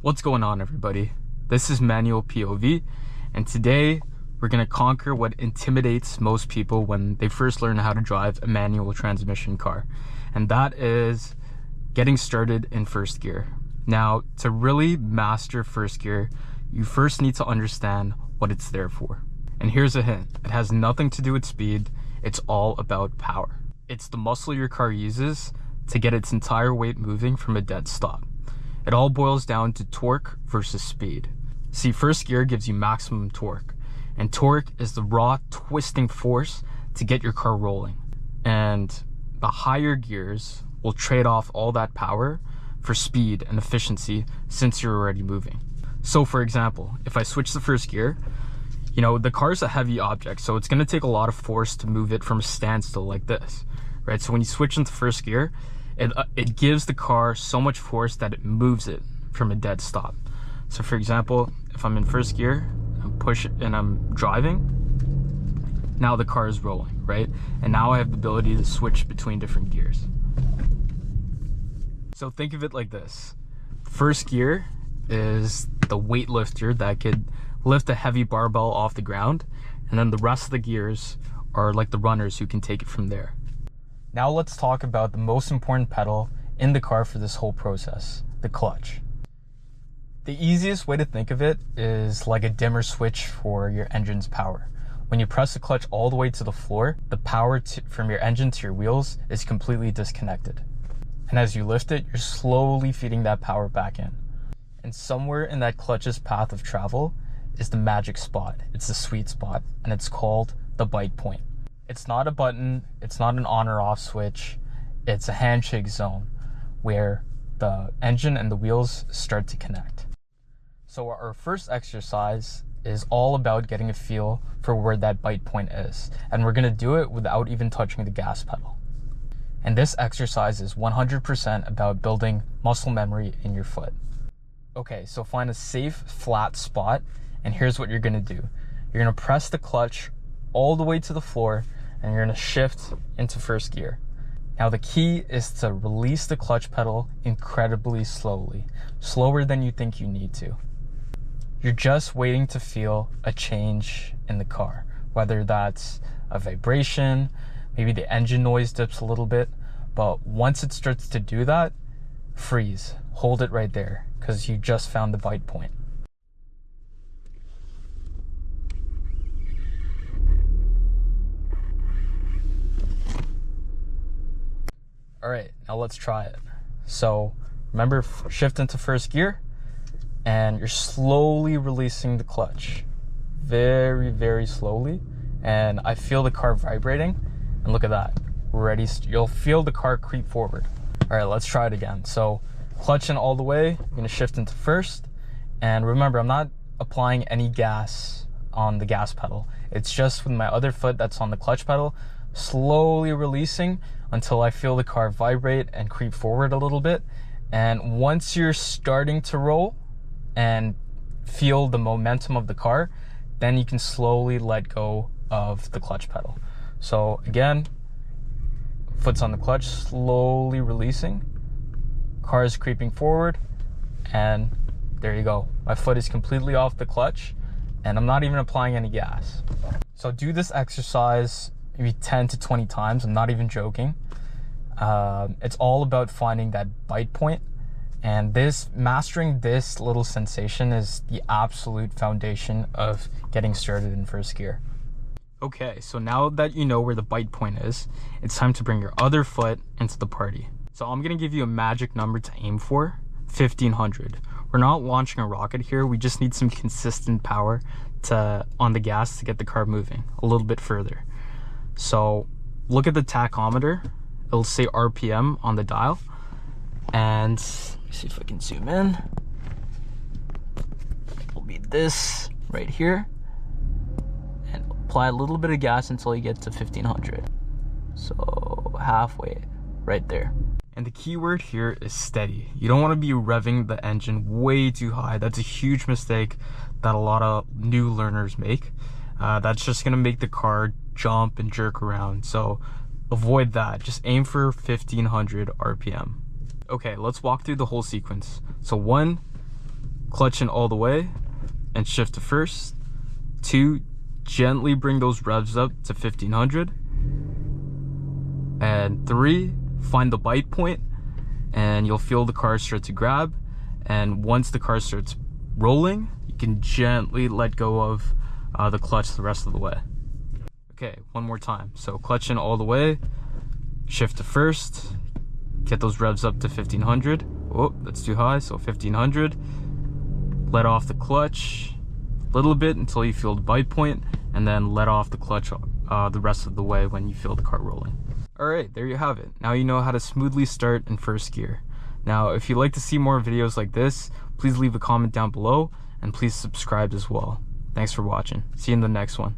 What's going on, everybody? This is Manual POV, and today we're going to conquer what intimidates most people when they first learn how to drive a manual transmission car, and that is getting started in first gear. Now, to really master first gear, you first need to understand what it's there for. And here's a hint: it has nothing to do with speed, it's all about power. It's the muscle your car uses to get its entire weight moving from a dead stop. It all boils down to torque versus speed. See, first gear gives you maximum torque, and torque is the raw twisting force to get your car rolling. And the higher gears will trade off all that power for speed and efficiency since you're already moving. So for example, if I switch to first gear, the car's a heavy object, so it's going to take a lot of force to move it from a standstill like this, right? So when you switch into first gear, it gives the car so much force that it moves it from a dead stop. So for example, if I'm in first gear, I'm driving, now the car is rolling, right? And now I have the ability to switch between different gears. So think of it like this. First gear is the weightlifter that could lift a heavy barbell off the ground, and then the rest of the gears are like the runners who can take it from there. Now let's talk about the most important pedal in the car for this whole process, the clutch. The easiest way to think of it is like a dimmer switch for your engine's power. When you press the clutch all the way to the floor, the power from your engine to your wheels is completely disconnected. And as you lift it, you're slowly feeding that power back in. And somewhere in that clutch's path of travel is the magic spot. It's the sweet spot, and it's called the bite point. It's not a button, it's not an on or off switch, it's a handshake zone where the engine and the wheels start to connect. So our first exercise is all about getting a feel for where that bite point is, and we're gonna do it without even touching the gas pedal. And this exercise is 100% about building muscle memory in your foot. Okay, so find a safe, flat spot, and here's what you're gonna do. You're gonna press the clutch all the way to the floor, and you're gonna shift into first gear. Now the key is to release the clutch pedal incredibly slowly, slower than you think you need to. You're just waiting to feel a change in the car, whether that's a vibration, maybe the engine noise dips a little bit, but once it starts to do that, freeze, hold it right there, because you just found the bite point. All right, now let's try it. So remember, shift into first gear, and you're slowly releasing the clutch. Very, very slowly. And I feel the car vibrating, and look at that. You'll feel the car creep forward. All right, let's try it again. So clutch in all the way, I'm gonna shift into first. And remember, I'm not applying any gas on the gas pedal. It's just with my other foot that's on the clutch pedal, slowly releasing until I feel the car vibrate and creep forward a little bit. And once you're starting to roll and feel the momentum of the car, then you can slowly let go of the clutch pedal. So again, foot's on the clutch, slowly releasing, car is creeping forward, and there you go. My foot is completely off the clutch, and I'm not even applying any gas. So do this exercise maybe 10 to 20 times. I'm not even joking. It's all about finding that bite point, and mastering this little sensation is the absolute foundation of getting started in first gear. Okay, so now that you know where the bite point is, it's time to bring your other foot into the party. So I'm gonna give you a magic number to aim for, 1500. We're not launching a rocket here, we just need some consistent power on the gas to get the car moving a little bit further. So look at the tachometer, it'll say RPM on the dial, and let me see if I can zoom in. It'll be this right here, and apply a little bit of gas until you get to 1500. So halfway, right there. And the key word here is steady. You don't want to be revving the engine way too high. That's a huge mistake that a lot of new learners make. That's just going to make the car jump and jerk around. So avoid that. Just aim for 1500 RPM. Okay, let's walk through the whole sequence. So 1, clutch in all the way and shift to first. 2, gently bring those revs up to 1500. And 3, find the bite point and you'll feel the car start to grab. And once the car starts rolling, you can gently let go of the clutch the rest of the way. Okay, one more time. So clutch in all the way, shift to first, get those revs up to 1500. Oh, that's too high, so 1500. Let off the clutch a little bit until you feel the bite point, and then let off the clutch the rest of the way when you feel the car rolling. Alright, there you have it. Now you know how to smoothly start in first gear. Now, if you'd like to see more videos like this, please leave a comment down below, and please subscribe as well. Thanks for watching. See you in the next one.